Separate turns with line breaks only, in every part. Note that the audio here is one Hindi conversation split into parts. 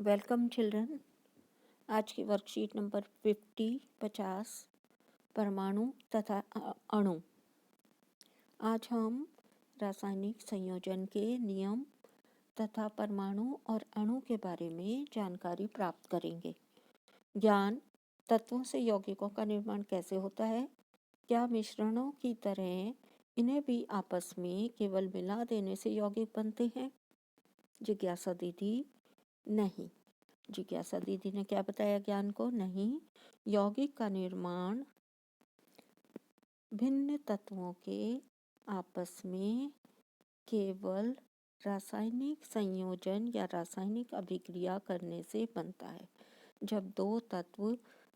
Welcome children. आज की वर्कशीट नंबर 50 परमाणु तथा अणु। आज हम रासायनिक संयोजन के नियम तथा परमाणु और अणु के बारे में जानकारी प्राप्त करेंगे। ज्ञान तत्वों से यौगिकों का निर्माण कैसे होता है, क्या मिश्रणों की तरह इन्हें भी आपस में केवल मिला देने से यौगिक बनते हैं। जिज्ञासा दीदी नहीं। जिज्ञासा दीदी ने क्या बताया ज्ञान को? नहीं, यौगिक का निर्माण भिन्न तत्वों के आपस में केवल रासायनिक संयोजन या रासायनिक अभिक्रिया करने से बनता है। जब दो तत्व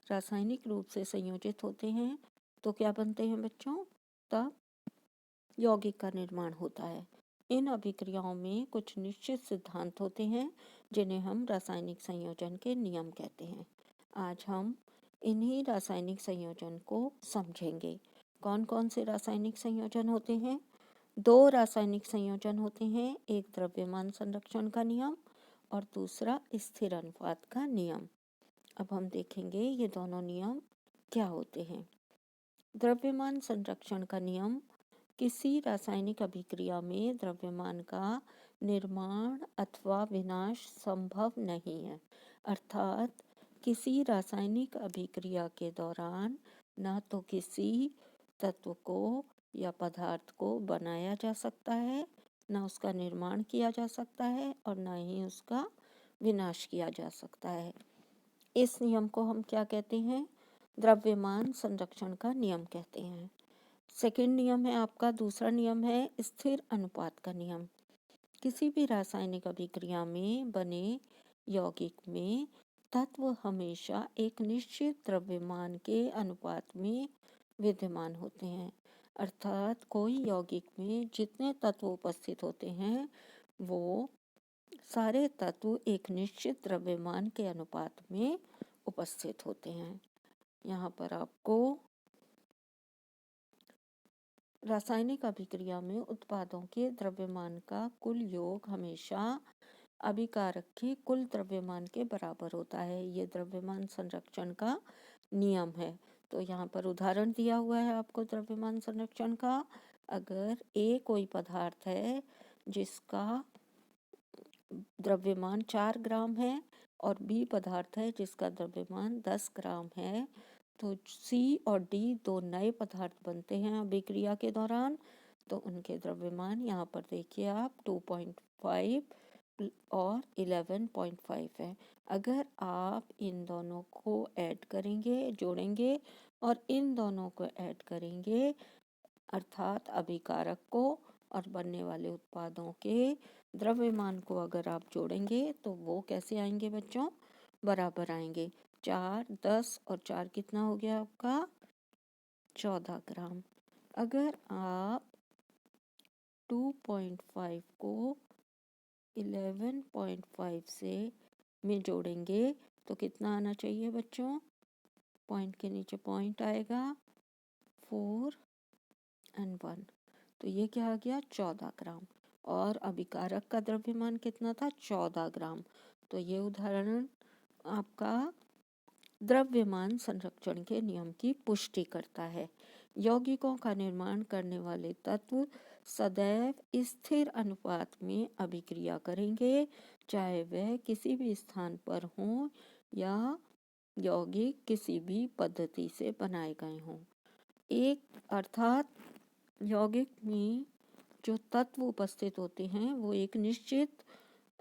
रासायनिक रूप से संयोजित होते हैं तो क्या बनते हैं बच्चों? तब यौगिक का निर्माण होता है। इन अभिक्रियाओं में कुछ निश्चित सिद्धांत होते हैं जिन्हें हम रासायनिक संयोजन के नियम कहते हैं। आज हम इन्हीं रासायनिक संयोजन को समझेंगे। कौन कौन से रासायनिक संयोजन होते हैं? दो रासायनिक संयोजन होते हैं, एक द्रव्यमान संरक्षण का नियम और दूसरा स्थिर अनुपात का नियम। अब हम देखेंगे ये दोनों नियम क्या होते हैं। द्रव्यमान संरक्षण का नियम: किसी रासायनिक अभिक्रिया में द्रव्यमान का निर्माण अथवा विनाश संभव नहीं है। अर्थात किसी रासायनिक अभिक्रिया के दौरान न तो किसी तत्व को या पदार्थ को बनाया जा सकता है, न उसका निर्माण किया जा सकता है और न ही उसका विनाश किया जा सकता है। इस नियम को हम क्या कहते हैं? द्रव्यमान संरक्षण का नियम कहते हैं। सेकंड नियम है आपका, दूसरा नियम है स्थिर अनुपात का नियम। किसी भी रासायनिक अभिक्रिया में बने यौगिक में तत्व हमेशा एक निश्चित द्रव्यमान के अनुपात में विद्यमान होते हैं। अर्थात कोई यौगिक में जितने तत्व उपस्थित होते हैं वो सारे तत्व एक निश्चित द्रव्यमान के अनुपात में उपस्थित होते हैं। यहाँ पर आपको रासायनिक अभिक्रिया में उत्पादों के द्रव्यमान का कुल योग हमेशा अभिकारक के कुल द्रव्यमान के बराबर होता है। ये द्रव्यमान संरक्षण का नियम है। तो यहाँ पर उदाहरण दिया हुआ है आपको द्रव्यमान संरक्षण का। अगर ए कोई पदार्थ है जिसका द्रव्यमान 4 ग्राम है और बी पदार्थ है जिसका द्रव्यमान 10 ग्राम है, तो सी और डी दो नए पदार्थ बनते हैं अभिक्रिया के दौरान। तो उनके द्रव्यमान यहाँ पर देखिए आप 2.5 और 11.5 है। अगर आप इन दोनों को ऐड करेंगे, जोड़ेंगे और इन दोनों को ऐड करेंगे अर्थात अभिकारक को और बनने वाले उत्पादों के द्रव्यमान को अगर आप जोड़ेंगे तो वो कैसे आएंगे बच्चों? बराबर आएंगे। 4, 10 और 4 कितना हो गया आपका? 14 ग्राम। अगर आप 2.5 को 11.5 से में जोड़ेंगे तो कितना आना चाहिए बच्चों? पॉइंट के नीचे पॉइंट आएगा, 4 और 1। तो ये क्या आ गया? 14 ग्राम। और अभिकारक का द्रव्यमान कितना था? 14 ग्राम। तो ये उदाहरण आपका द्रव्यमान संरक्षण के नियम की पुष्टि करता है। यौगिकों का निर्माण करने वाले तत्व सदैव स्थिर अनुपात में अभिक्रिया करेंगे, चाहे वह किसी भी स्थान पर हों या यौगिक किसी भी पद्धति से बनाए गए हों। एक अर्थात यौगिक में जो तत्व उपस्थित होते हैं वो एक निश्चित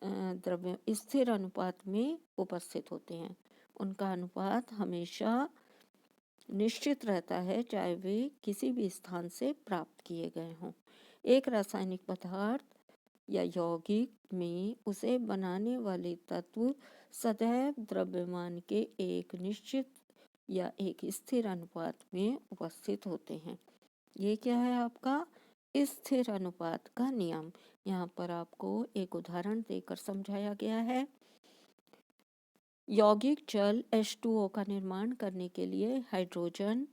द्रव्य स्थिर अनुपात में उपस्थित होते हैं। उनका अनुपात हमेशा निश्चित रहता है, चाहे वे किसी भी स्थान से प्राप्त किए गए हों। एक रासायनिक पदार्थ या यौगिक में उसे बनाने वाले तत्व सदैव द्रव्यमान के एक निश्चित या एक स्थिर अनुपात में उपस्थित होते हैं। ये क्या है आपका? स्थिर अनुपात का नियम। यहाँ पर आपको एक उदाहरण देकर समझाया गया है। यौगिक जल H2O का निर्माण करने के लिए हाइड्रोजन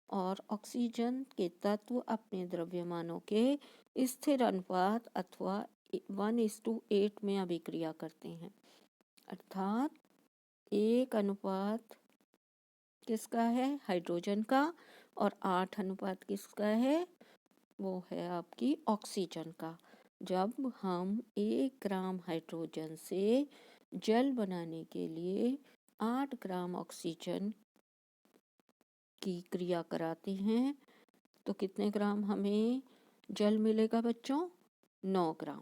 और ऑक्सीजन के तत्व अपने द्रव्यमानों के स्थिर अनुपात अथवा 1:8 में अभिक्रिया करते हैं। अर्थात 1 अनुपात किसका है, हाइड्रोजन का, और 8 अनुपात किसका है, वो है आपकी ऑक्सीजन का। जब हम 1 ग्राम हाइड्रोजन से जल बनाने के लिए 8 ग्राम ऑक्सीजन की क्रिया कराते हैं तो कितने ग्राम हमें जल मिलेगा बच्चों, 9 ग्राम।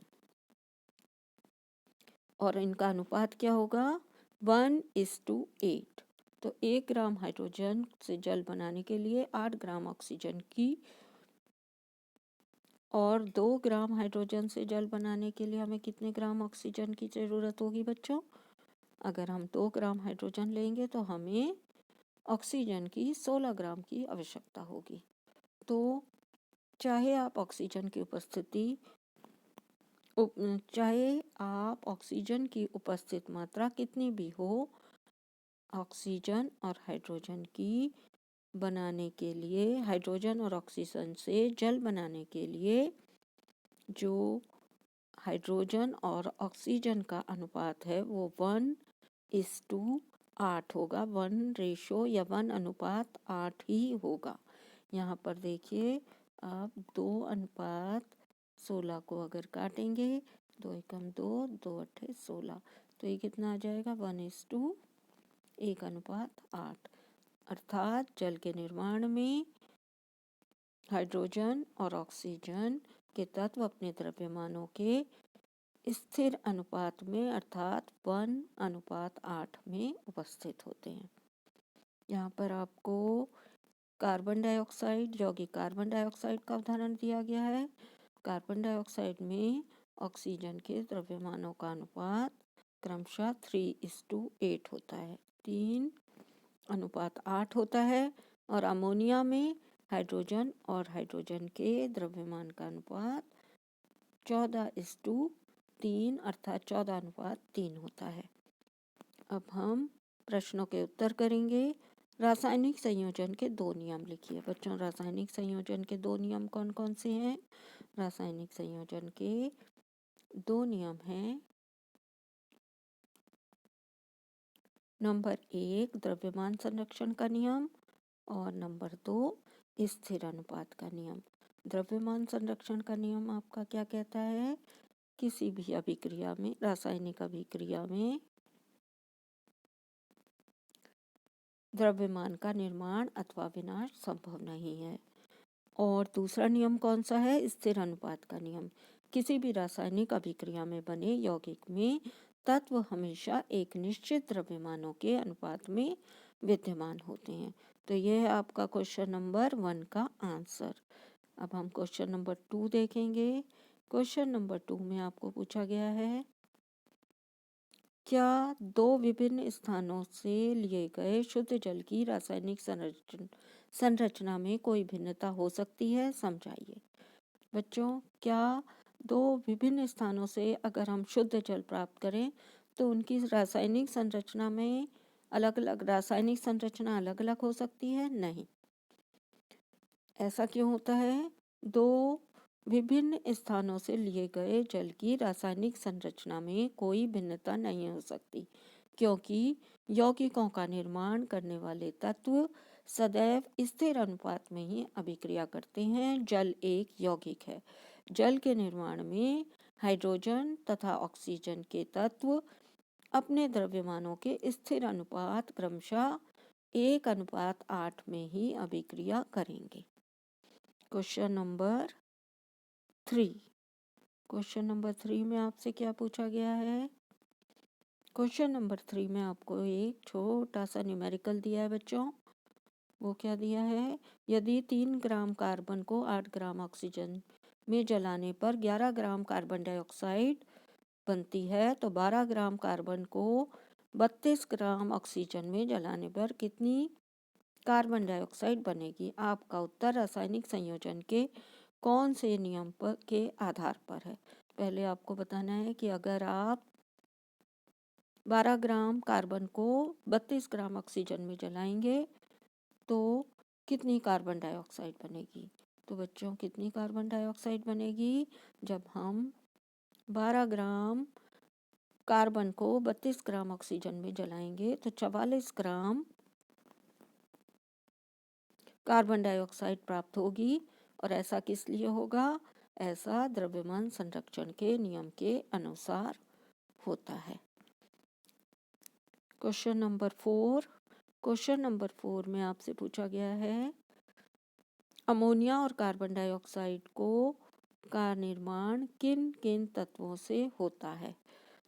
और इनका अनुपात क्या होगा, 1:8। तो 1 ग्राम हाइड्रोजन से जल बनाने के लिए 8 ग्राम ऑक्सीजन की, और 2 ग्राम हाइड्रोजन से जल बनाने के लिए हमें कितने ग्राम ऑक्सीजन की ज़रूरत होगी बच्चों। अगर हम 2 ग्राम हाइड्रोजन लेंगे तो हमें ऑक्सीजन की 16 ग्राम की आवश्यकता होगी। तो चाहे आप ऑक्सीजन की उपस्थित मात्रा कितनी भी हो, ऑक्सीजन और हाइड्रोजन की बनाने के लिए, हाइड्रोजन और ऑक्सीजन से जल बनाने के लिए जो हाइड्रोजन और ऑक्सीजन का अनुपात है वो 1:8 होगा। 1 अनुपात 8 ही होगा। यहाँ पर देखिए आप 2:16 को अगर काटेंगे, 2 एकम 2, 2 अट्ठे 16, तो ये कितना आ जाएगा, 1:1:8। अर्थात जल के निर्माण में हाइड्रोजन और ऑक्सीजन के तत्व अपने द्रव्यमानों के स्थिर अनुपात में अर्थात 1:8 में उपस्थित होते हैं। यहाँ पर आपको कार्बन डाइऑक्साइड, यौगिक कार्बन डाइऑक्साइड का उदाहरण दिया गया है। कार्बन डाइऑक्साइड में ऑक्सीजन के द्रव्यमानों का अनुपात क्रमशः 3:8 होता है, 3:8 होता है। और अमोनिया में हाइड्रोजन और हाइड्रोजन के द्रव्यमान का अनुपात 14:3 अर्थात 14:3 होता है। अब हम प्रश्नों के उत्तर करेंगे। रासायनिक संयोजन के 2 नियम लिखिए बच्चों। रासायनिक संयोजन के 2 नियम कौन कौन से हैं। रासायनिक संयोजन के 2 नियम हैं। नंबर 1 द्रव्यमान संरक्षण का नियम, और नंबर 2 स्थिर अनुपात का नियम। द्रव्यमान संरक्षण का नियम आपका क्या कहता है, किसी भी अभिक्रिया में, रासायनिक अभिक्रिया में द्रव्यमान का निर्माण अथवा विनाश संभव नहीं है। और दूसरा नियम कौन सा है, स्थिर अनुपात का नियम। किसी भी रासायनिक अभिक्रिया में बने यौगिक में तत्व हमेशा एक निश्चित द्रव्यमानों के अनुपात में विद्यमान होते हैं। तो यह है आपका क्वेश्चन नंबर 1 का आंसर। अब हम क्वेश्चन नंबर 2 देखेंगे। क्वेश्चन नंबर 2 में आपको पूछा गया है, क्या 2 विभिन्न स्थानों से लिए गए शुद्ध जल की रासायनिक संरचना में कोई भिन्नता हो सकती है, समझाइए। बच्चों, क्या 2 विभिन्न स्थानों से अगर हम शुद्ध जल प्राप्त करें तो उनकी रासायनिक संरचना में रासायनिक संरचना अलग अलग हो सकती है? नहीं। ऐसा क्यों होता है? 2 विभिन्न स्थानों से लिए गए जल की रासायनिक संरचना में कोई भिन्नता नहीं हो सकती, क्योंकि यौगिकों का निर्माण करने वाले तत्व सदैव स्थिर अनुपात में ही अभिक्रिया करते हैं। जल एक यौगिक है। जल के निर्माण में हाइड्रोजन तथा ऑक्सीजन के तत्व अपने द्रव्यमानों के स्थिर अनुपात क्रमशः 1:8 में ही अभिक्रिया करेंगे। Question number 3। क्वेश्चन नंबर 3 में आपसे क्या पूछा गया है? क्वेश्चन नंबर 3 में आपको एक छोटा सा न्यूमेरिकल दिया है बच्चों। वो क्या दिया है, यदि 3 ग्राम कार्बन को 8 ग्राम ऑक्सीजन में जलाने पर 11 ग्राम कार्बन डाइऑक्साइड बनती है तो 12 ग्राम कार्बन को 32 ग्राम ऑक्सीजन में जलाने पर कितनी कार्बन डाइऑक्साइड बनेगी? आपका उत्तर रासायनिक संयोजन के कौन से नियम पर के आधार पर है? पहले आपको बताना है कि अगर आप 12 ग्राम कार्बन को 32 ग्राम ऑक्सीजन में जलाएंगे तो कितनी कार्बन डाइऑक्साइड बनेगी। तो बच्चों, कितनी कार्बन डाइऑक्साइड बनेगी? जब हम 12 ग्राम कार्बन को 32 ग्राम ऑक्सीजन में जलाएंगे तो 44 ग्राम कार्बन डाइऑक्साइड प्राप्त होगी। और ऐसा किस लिए होगा? ऐसा द्रव्यमान संरक्षण के नियम के अनुसार होता है। क्वेश्चन नंबर 4 में आपसे पूछा गया है अमोनिया और कार्बन डाइऑक्साइड का निर्माण किन किन तत्वों से होता है।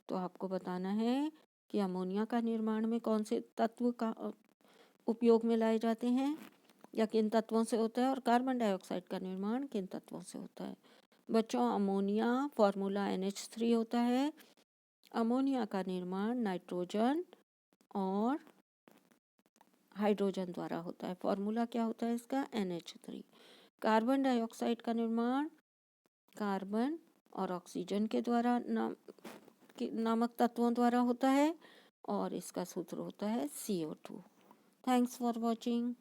तो आपको बताना है कि अमोनिया का निर्माण में कौन से तत्व का उपयोग में लाए जाते हैं या किन तत्वों से होता है, और कार्बन डाइऑक्साइड का निर्माण किन तत्वों से होता है। बच्चों, अमोनिया फॉर्मूला NH3 होता है। अमोनिया का निर्माण नाइट्रोजन और हाइड्रोजन द्वारा होता है। फॉर्मूला क्या होता है इसका? NH3। कार्बन डाइऑक्साइड का निर्माण कार्बन और ऑक्सीजन के द्वारा नामक तत्वों द्वारा होता है और इसका सूत्र होता है CO2। Thanks for watching.